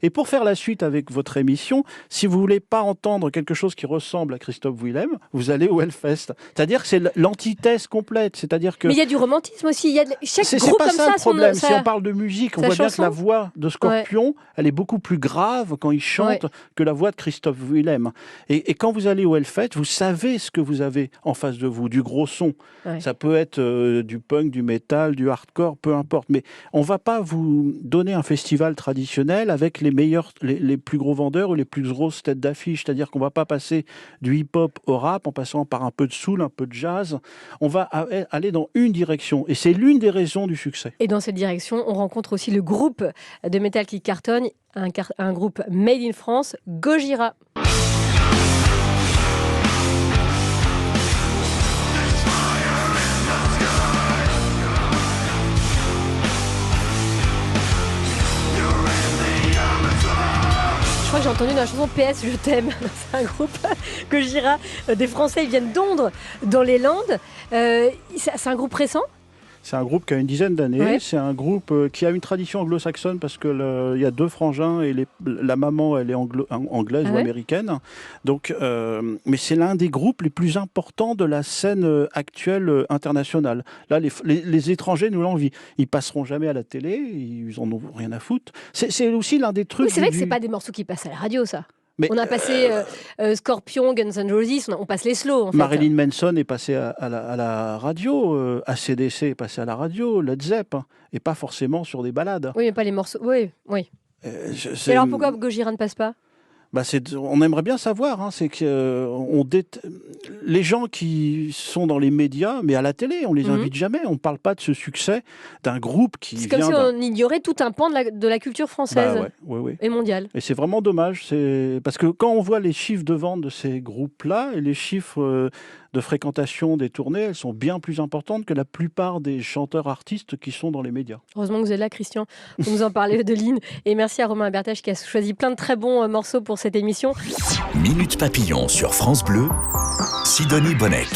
Et pour faire la suite avec votre émission, si vous voulez pas entendre quelque chose qui ressemble à Christophe Willem, vous allez au Hellfest. C'est-à-dire que c'est l'antithèse complète. C'est-à-dire que Mais il y a du romantisme aussi. Il y a chaque c'est groupe pas comme ça ça. le problème. Si on parle de musique, on voit bien que chanson. la voix de Scorpion, elle est beaucoup plus grave quand il chante que la voix de Christophe Willem. Et quand vous allez au Hellfest, vous savez ce que vous avez en face de vous, du gros son. Ça peut être du punk, du métal, du hardcore, peu importe. Mais on va pas vous donner un festival traditionnel avec les meilleurs, les plus gros vendeurs ou les plus grosses têtes d'affiche. C'est-à-dire qu'on va pas passer du hip-hop au rap en passant par un peu de soul, un peu de jazz. On va aller dans une direction. Et c'est l'une des raisons du succès. Et dans cette direction, on rencontre aussi le groupe de métal qui cartonne, un groupe made in France, Gojira. Je crois que j'ai entendu dans la chanson PS Je t'aime. C'est un groupe Gojira. Des Français, ils viennent d'Ondres, dans les Landes. C'est un groupe récent ? C'est un groupe qui a une dizaine d'années. Ouais. C'est un groupe qui a une tradition anglo-saxonne parce que il y a deux frangins et la maman, elle est anglaise ou américaine. Donc, mais c'est l'un des groupes les plus importants de la scène actuelle internationale. Là, les étrangers nous l'envient. Ils passeront jamais à la télé. Ils en ont rien à foutre. C'est aussi l'un des trucs. Oui, c'est vrai que c'est pas des morceaux qui passent à la radio, ça. Mais on a passé Scorpion, Guns N' Roses, on passe les slows en fait. Marilyn Manson est passé à la radio, AC/DC est passé à la radio, Led Zepp, et pas forcément sur des balades. Oui, mais pas les morceaux. Oui. Et alors pourquoi Gojira ne passe pas ? On aimerait bien savoir, hein, c'est que les gens qui sont dans les médias, mais à la télé, on les invite jamais. On ne parle pas de ce succès d'un groupe qui vient. C'est comme si on ignorait tout un pan de la culture française et mondiale. Et c'est vraiment dommage, parce que quand on voit les chiffres de vente de ces groupes-là et les chiffres de fréquentation des tournées, elles sont bien plus importantes que la plupart des chanteurs-artistes qui sont dans les médias. Heureusement que vous êtes là, Christian, pour nous en parler de Lynn. Et merci à Romain Berthache qui a choisi plein de très bons morceaux pour cette émission. Minute Papillon sur France Bleu, Sidonie Bonnec.